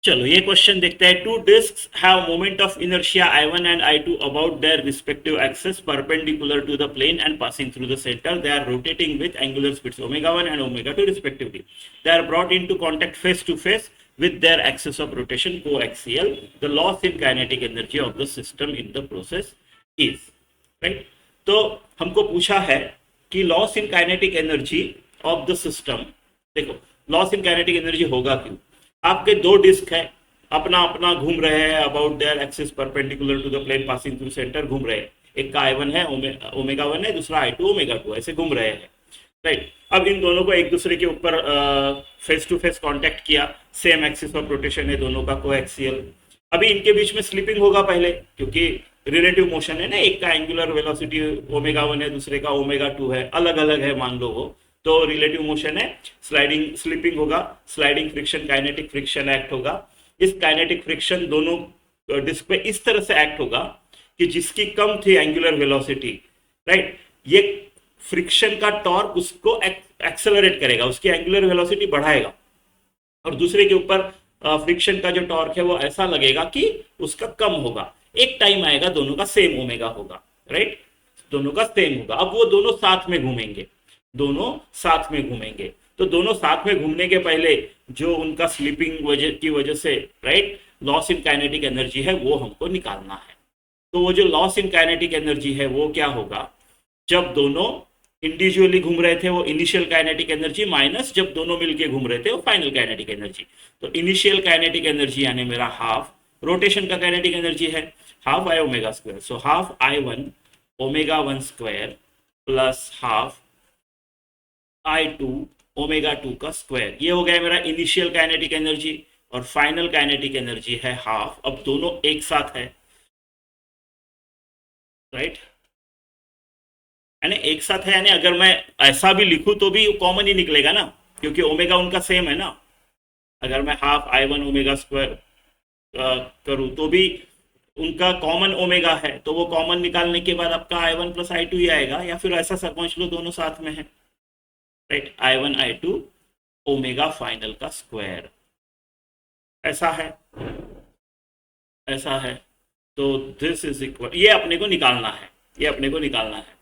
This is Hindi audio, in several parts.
चलो ये क्वेश्चन देखते हैं। Two discs have moment of inertia I1 and I2 about their respective axes perpendicular to the plane and passing through the centre. They are rotating with angular speeds omega 1 and omega 2 respectively. They are brought into contact face to face with their axis of rotation coaxial. The loss in kinetic energy of the system in the process is, right? तो हमको पूछा है कि loss in kinetic energy of the system. देखो लॉस इन काइनेटिक एनर्जी होगा क्यों? आपके दो डिस्क है, अपना अपना घूम रहे हैं about their axis perpendicular to the plane passing through centre घूम रहे हैं. एक का I1 है ओमेगा 1 है, दूसरा I2 ओमेगा 2 ऐसे घूम रहे हैं, राइट. अब इन दोनों को एक दूसरे के ऊपर फेस टू फेस कांटेक्ट किया, सेम एक्सिस ऑफ रोटेशन है दोनों का कोएक्सियल. अभी इनके बीच में स्लिपिंग होगा पहले, क्योंकि रिलेटिव मोशन है ना, एक का एंगुलर वेलोसिटी ओमेगा 1 है, दूसरे का ओमेगा 2 है, अलग अलग है मान लो वो, तो रिलेटिव मोशन है, स्लाइडिंग स्लिपिंग होगा, sliding friction kinetic friction act होगा. इस काइनेटिक फ्रिक्शन दोनों डिस्क पे इस तरह से एक्ट होगा कि जिसकी कम थी एंगुलर वेलोसिटी, राइट, ये फ्रिक्शन का टॉर्क उसको एक्सेलरेट करेगा, उसकी एंगुलर वेलोसिटी बढ़ाएगा, और दूसरे के ऊपर फ्रिक्शन का जो टॉर्क है वो ऐसा लगेगा कि उसका कम होगा. एक टाइम आएगा दोनों का सेम ओमेगा होगा, राइट, दोनों का सेम होगा. अब वो दोनों साथ में घूमेंगे, दोनों साथ में घूमेंगे. तो दोनों साथ में घूमने के पहले जो उनका स्लीपिंग की वजह से, right, loss in kinetic energy है वो हमको निकालना है. तो वो जो लॉस इन काइनेटिक एनर्जी है वो क्या होगा? जब दोनों इंडिविजुअली घूम रहे थे वो इनिशियल काइनेटिक एनर्जी माइनस जब दोनों मिलके घूम रहे थे वो फाइनल काइनेटिक एनर्जी. तो इनिशियल काइनेटिक एनर्जी यानी मेरा हाफ, रोटेशन का काइनेटिक एनर्जी है half I omega square, so half I1 omega 1 square plus half I2 omega 2 का स्क्वायर. ये हो गया मेरा इनिशियल काइनेटिक एनर्जी, और फाइनल काइनेटिक एनर्जी है हाफ. अब दोनों एक साथ है, राइट, यानी एक साथ है, यानी अगर मैं ऐसा भी लिखूं तो भी कॉमन ही निकलेगा ना, क्योंकि ओमेगा उनका सेम है ना. अगर मैं हाफ I1 ओमेगा स्क्वायर करूं तो भी उनका कॉमन ओमेगा है, तो वो कॉमन निकालने के बाद आपका I1 प्लस I2 ही आएगा, या फिर ऐसा समझ लो दोनों साथ में है, right, I1 I2 omega final का स्क्वायर. ऐसा है, ऐसा है. तो दिस इज इक्वल, ये अपने को निकालना है, ये अपने को निकालना है.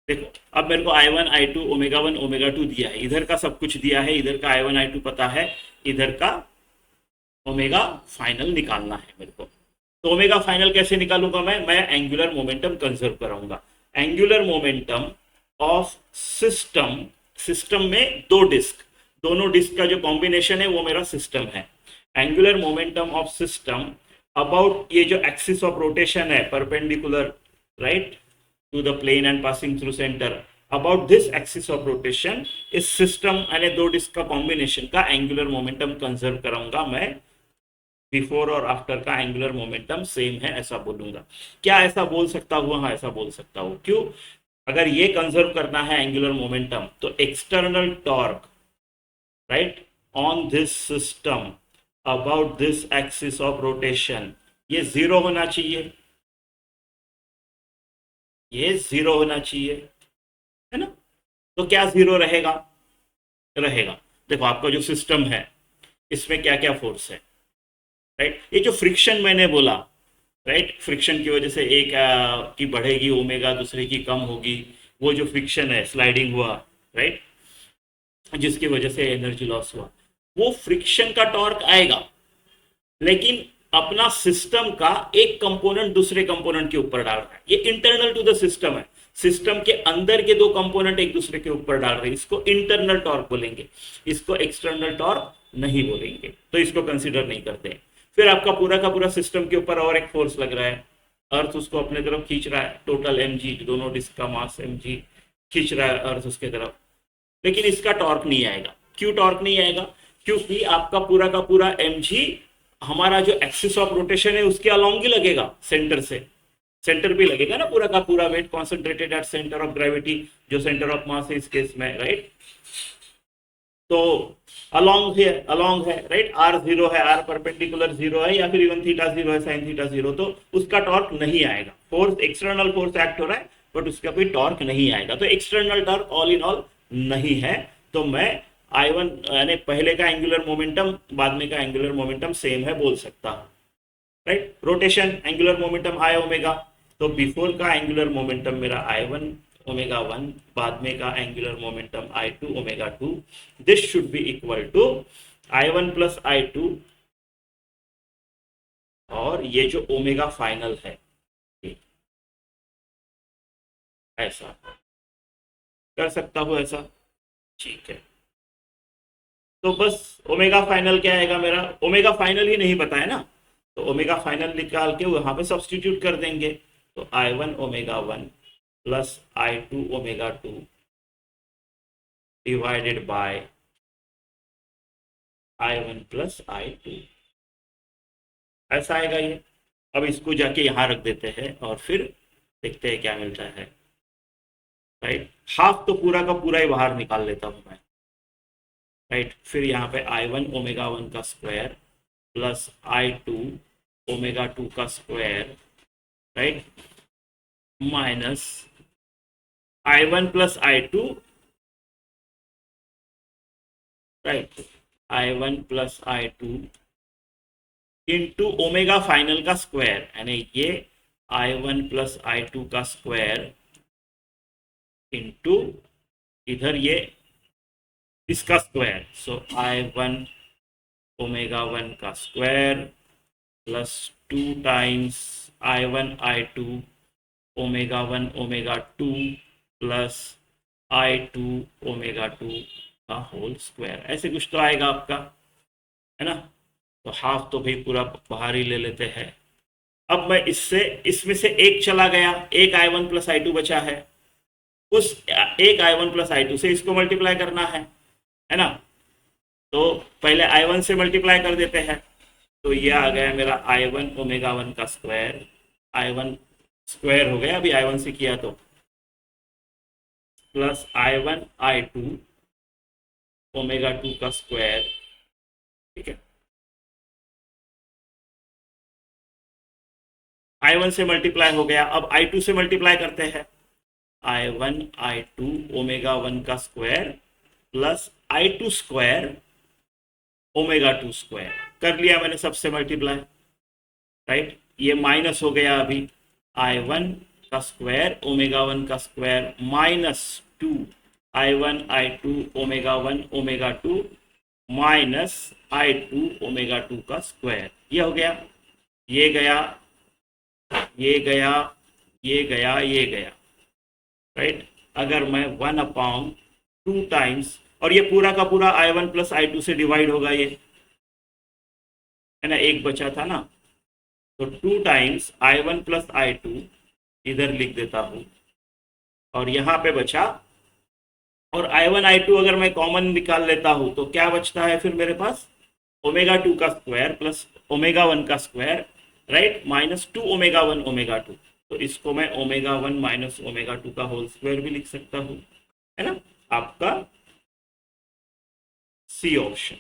देखो अब मेरे को I1 I2 ओमेगा 1 ओमेगा 2 दिया है, इधर का सब कुछ दिया है, इधर का I1 I2 पता है, इधर का ओमेगा फाइनल निकालना है मेरे को. तो ओमेगा फाइनल कैसे निकालूंगा मैं एंगुलर मोमेंटम कंजर्व कराऊंगा. Angular momentum of system, system में दो डिस्क, दोनों डिस्क का जो कॉम्बिनेशन है वो मेरा सिस्टम है. Angular momentum of system about ये जो एक्सिस ऑफ रोटेशन है perpendicular, right, to the plane and passing through centre, about this axis of rotation, इस सिस्टम यानी दो डिस्क का कॉम्बिनेशन का एंगुलर मोमेंटम कंजर्व कराऊंगा मैं. बिफोर और आफ्टर का एंगुलर मोमेंटम सेम है ऐसा बोलूंगा. क्या ऐसा बोल सकता हूँ? हाँ ऐसा बोल सकता हूँ. क्यों? अगर ये कंजर्व करना है एंगुलर मोमेंटम, तो external torque, right, on this system about this axis of rotation, ये जीरो होना चाहिए, ये जीरो होना चाहिए, है ना. तो क्या जीरो रहेगा? रहेगा, देखो आपका जो सिस्टम है इसमें क्या क्या फोर्स है, राइट. ये जो फ्रिक्शन मैंने बोला, राइट, फ्रिक्शन की वजह से एक की बढ़ेगी ओमेगा, दूसरे की कम होगी, वो जो फ्रिक्शन है स्लाइडिंग हुआ, राइट, जिसकी वजह से एनर्जी लॉस हुआ, वो फ्रिक्शन का टॉर्क आएगा. लेकिन अपना सिस्टम का एक कंपोनेंट दूसरे कंपोनेंट के ऊपर डाल रहा है, ये इंटरनल टू द सिस्टम है. सिस्टम के अंदर के दो कंपोनेंट एक दूसरे के ऊपर डाल रहे हैं, इसको इंटरनल टॉर्क बोलेंगे, इसको एक्सटर्नल टॉर्क नहीं बोलेंगे, तो इसको कंसीडर नहीं करते. फिर आपका पूरा का पूरा सिस्टम के ऊपर और एक फोर्स लग रहा है, अर्थ उसको अपने तरफ खींच रहा है, टोटल mg, दोनों डिस्क का मास mg खींच रहा है अर्थ उसके तरफ. लेकिन इसका टॉर्क नहीं आएगा. क्यों टॉर्क नहीं आएगा? क्योंकि आपका पूरा का पूरा mg हमारा जो एक्सिस ऑफ रोटेशन है उसके अलोंग ही लगेगा, सेंटर से, सेंटर भी लगेगा ना. पूरा का पूरा weight concentrated at centre of gravity, जो सेंटर ऑफ मास है इस केस में, राइट. तो अलोंग है, राइट. आर जीरो है, आर परपेंडिकुलर जीरो है, या फिर इवन थीटा जीरो है, साइन थीटा जीरो, तो उसका टॉर्क नहीं आएगा. फोर्स, एक्सटर्नल फोर्स एक्ट हो रहा है बट उसका कोई टॉर्क नहीं आएगा. तो external torque all in all नहीं है. तो मैं I1 यानी पहले का एंगुलर मोमेंटम बाद में का एंगुलर मोमेंटम सेम है बोल सकता हूँ, right. Rotation angular momentum I omega, तो बिफोर का एंगुलर मोमेंटम मेरा I1 ओमेगा 1, बाद में का angular momentum I2 omega 2, this should be equal to I1 plus I2 और ये जो ओमेगा फाइनल है ऐसा कर सकता हूँ ऐसा, ठीक है। तो बस ओमेगा फाइनल क्या आएगा मेरा, ओमेगा फाइनल ही नहीं पता है ना, तो ओमेगा फाइनल निकाल के वहां पे सब्सटीट्यूट कर देंगे। तो I1 omega 1 plus I2 omega 2 divided by I1 plus I2, ऐसा आएगा ये। अब इसको जाके यहाँ रख देते हैं और फिर देखते हैं क्या मिलता है, राइट। हाफ तो पूरा का पूरा ही बाहर निकाल लेता हूँ मैं, राइट। फिर यहाँ पे I1 ओमेगा 1 का स्क्वायर प्लस I2 ओमेगा 2 का square, right, minus I1 plus I2, right, I1 plus I2 into omega final का स्क्वायर, यानी ये I1 प्लस I2 का स्क्वायर इंटू इधर ये इसका स्क्वायर, सो I1 ओमेगा 1 का square plus 2 times I1 I2 omega 1 omega 2 plus I2 omega 2 का होल स्क्वायर, ऐसे कुछ तो आएगा आपका, है ना। तो हाफ तो भाई पूरा बाहर ही ले लेते हैं। अब मैं इसमें से एक चला गया, एक I1 प्लस I2 बचा है, उस एक I1 प्लस I2 से इसको मल्टीप्लाई करना है ना। तो पहले I1 से मल्टीप्लाई कर देते हैं, तो ये आ गया मेरा I1 ओमेगा 1 का स्क्वायर, I1 स्क्वायर हो गया अभी I1 से किया तो, प्लस I1 I2 ओमेगा 2 का स्क्वायर, ठीक है। I1 से मल्टीप्लाई हो गया, अब I2 से मल्टीप्लाई करते हैं, I1 I2 ओमेगा 1 का square plus I2 square omega 2 square, कर लिया मैंने सबसे मल्टीप्लाई, राइट। ये माइनस हो गया अभी, I1 का स्क्वायर ओमेगा 1 का square minus 2 I1 I2 omega 1 omega 2 minus I2 omega 2 का स्क्वायर, ये हो गया, ये गया, ये गया, ये गया, ये गया, राइट। अगर मैं 1/2 टाइम्स, और ये पूरा का पूरा I1 प्लस I2 से डिवाइड होगा, ये है ना, एक बचा था ना, तो 2 टाइम्स I1 प्लस I2 इधर लिख देता हूँ, और यहाँ पे बचा, और I1 I2 अगर मैं कॉमन निकाल लेता हूँ तो क्या बचता है फिर मेरे पास, ओमेगा 2 का स्क्वायर प्लस ओमेगा 1 का square, right, minus 2 omega 1 omega 2, तो इसको मैं ओमेगा 1 माइनस ओमेगा 2 का होल स्क्वायर भी लिख सकता हूँ, है ना। आपका सी ऑप्शन।